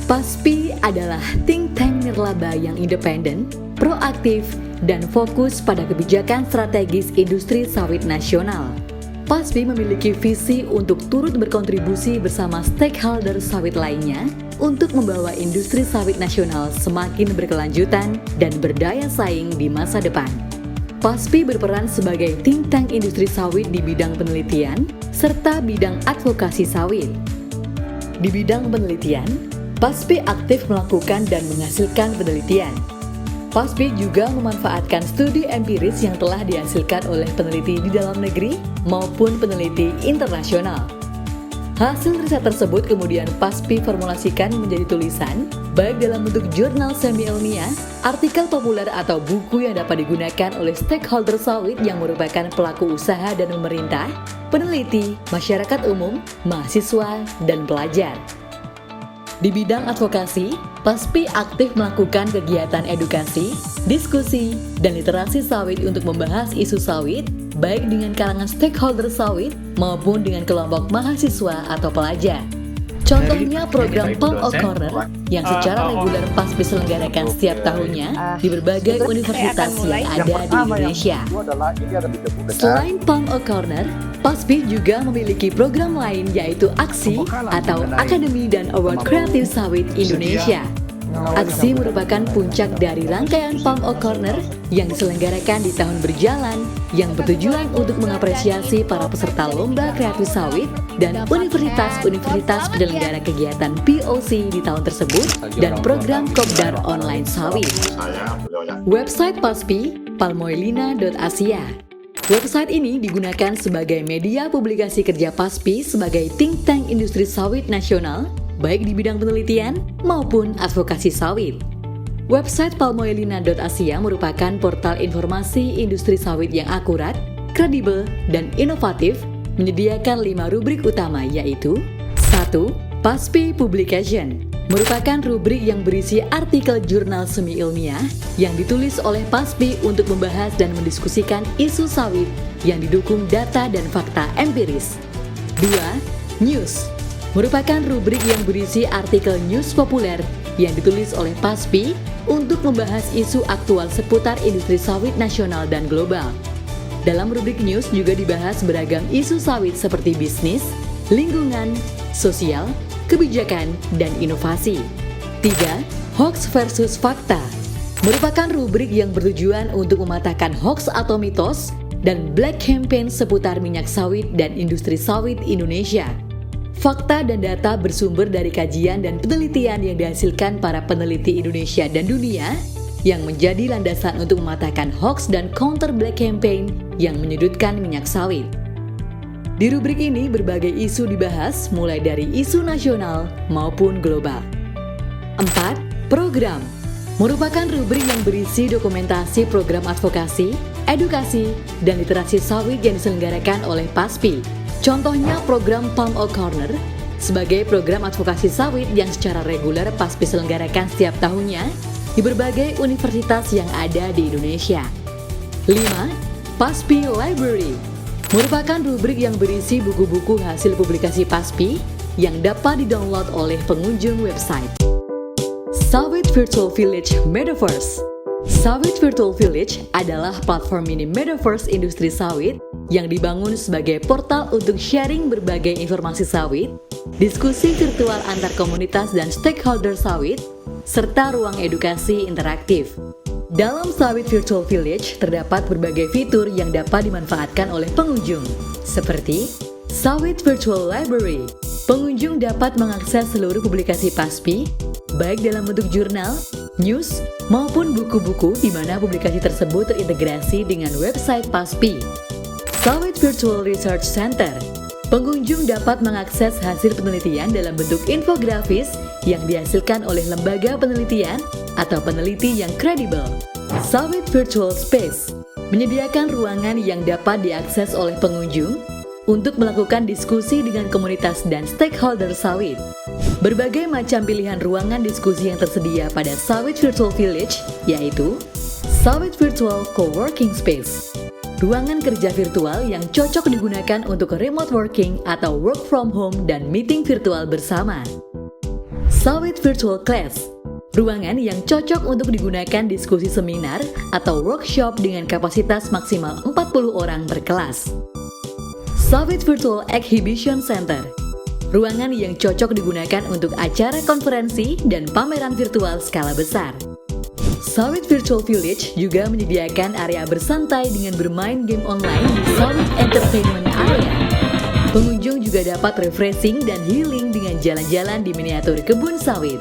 PASPI adalah think tank nirlaba yang independen, proaktif, dan fokus pada kebijakan strategis industri sawit nasional. PASPI memiliki visi untuk turut berkontribusi bersama stakeholder sawit lainnya untuk membawa industri sawit nasional semakin berkelanjutan dan berdaya saing di masa depan. PASPI berperan sebagai think tank industri sawit di bidang penelitian serta bidang advokasi sawit. Di bidang penelitian, PASPI aktif melakukan dan menghasilkan penelitian. PASPI juga memanfaatkan studi empiris yang telah dihasilkan oleh peneliti di dalam negeri maupun peneliti internasional. Hasil riset tersebut kemudian PASPI formulasikan menjadi tulisan, baik dalam bentuk jurnal semi-ilmiah, artikel populer atau buku yang dapat digunakan oleh stakeholder sawit yang merupakan pelaku usaha dan pemerintah, peneliti, masyarakat umum, mahasiswa, dan pelajar. Di bidang advokasi, PASPI aktif melakukan kegiatan edukasi, diskusi, dan literasi sawit untuk membahas isu sawit, baik dengan kalangan stakeholder sawit maupun dengan kelompok mahasiswa atau pelajar. Contohnya program Palm Oak Corner yang secara reguler PASPI selenggarakan setiap tahunnya di berbagai universitas yang ada di Indonesia. Selain Palm Oak Corner, PASPI juga memiliki program lain yaitu AKSI atau Akademi dan Award Kreatif Sawit Indonesia. AKSI merupakan puncak dari rangkaian Palm Oak Corner yang diselenggarakan di tahun berjalan yang bertujuan untuk mengapresiasi para peserta lomba kreatif sawit dan universitas-universitas penyelenggara kegiatan POC di tahun tersebut dan program Kopdar Online Sawit. Website PASPI, palmoilina.asia. Website ini digunakan sebagai media publikasi kerja PASPI sebagai think tank industri sawit nasional, baik di bidang penelitian maupun advokasi sawit. Website palmoilina.asia merupakan portal informasi industri sawit yang akurat, kredibel, dan inovatif, menyediakan 5 rubrik utama yaitu 1. PASPI Publication merupakan rubrik yang berisi artikel jurnal semi-ilmiah yang ditulis oleh PASPI untuk membahas dan mendiskusikan isu sawit yang didukung data dan fakta empiris. 2. News merupakan rubrik yang berisi artikel news populer yang ditulis oleh PASPI untuk membahas isu aktual seputar industri sawit nasional dan global. Dalam rubrik news juga dibahas beragam isu sawit seperti bisnis, lingkungan, sosial, kebijakan, dan inovasi. 3. Hoax versus fakta merupakan rubrik yang bertujuan untuk mematahkan hoax atau mitos dan black campaign seputar minyak sawit dan industri sawit Indonesia. Fakta dan data bersumber dari kajian dan penelitian yang dihasilkan para peneliti Indonesia dan dunia yang menjadi landasan untuk mematahkan hoax dan counter black campaign yang menyudutkan minyak sawit. Di rubrik ini berbagai isu dibahas mulai dari isu nasional maupun global. 4. Program merupakan rubrik yang berisi dokumentasi program advokasi, edukasi, dan literasi sawit yang diselenggarakan oleh PASPI. Contohnya program Palm Oak Corner sebagai program advokasi sawit yang secara reguler PASPI selenggarakan setiap tahunnya di berbagai universitas yang ada di Indonesia. 5. PASPI Library merupakan rubrik yang berisi buku-buku hasil publikasi PASPI yang dapat didownload oleh pengunjung website. Sawit Virtual Village Metaverse. Sawit Virtual Village adalah platform mini metaverse industri sawit yang dibangun sebagai portal untuk sharing berbagai informasi sawit, diskusi virtual antar komunitas dan stakeholder sawit, serta ruang edukasi interaktif. Dalam Sawit Virtual Village terdapat berbagai fitur yang dapat dimanfaatkan oleh pengunjung, seperti Sawit Virtual Library. Pengunjung dapat mengakses seluruh publikasi PASPI, baik dalam bentuk jurnal, news, maupun buku-buku di mana publikasi tersebut terintegrasi dengan website PASPI. Sawit Virtual Research Center. Pengunjung dapat mengakses hasil penelitian dalam bentuk infografis yang dihasilkan oleh lembaga penelitian atau peneliti yang kredibel. Sawit Virtual Space menyediakan ruangan yang dapat diakses oleh pengunjung untuk melakukan diskusi dengan komunitas dan stakeholder sawit. Berbagai macam pilihan ruangan diskusi yang tersedia pada Sawit Virtual Village yaitu Sawit Virtual Coworking Space, ruangan kerja virtual yang cocok digunakan untuk remote working atau work from home dan meeting virtual bersama. Sawit Virtual Class, ruangan yang cocok untuk digunakan diskusi seminar atau workshop dengan kapasitas maksimal 40 orang per kelas. Sawit Virtual Exhibition Center, ruangan yang cocok digunakan untuk acara konferensi dan pameran virtual skala besar. Sawit Virtual Village juga menyediakan area bersantai dengan bermain game online di Sawit Entertainment Area. Pengunjung juga dapat refreshing dan healing dengan jalan-jalan di miniatur kebun sawit.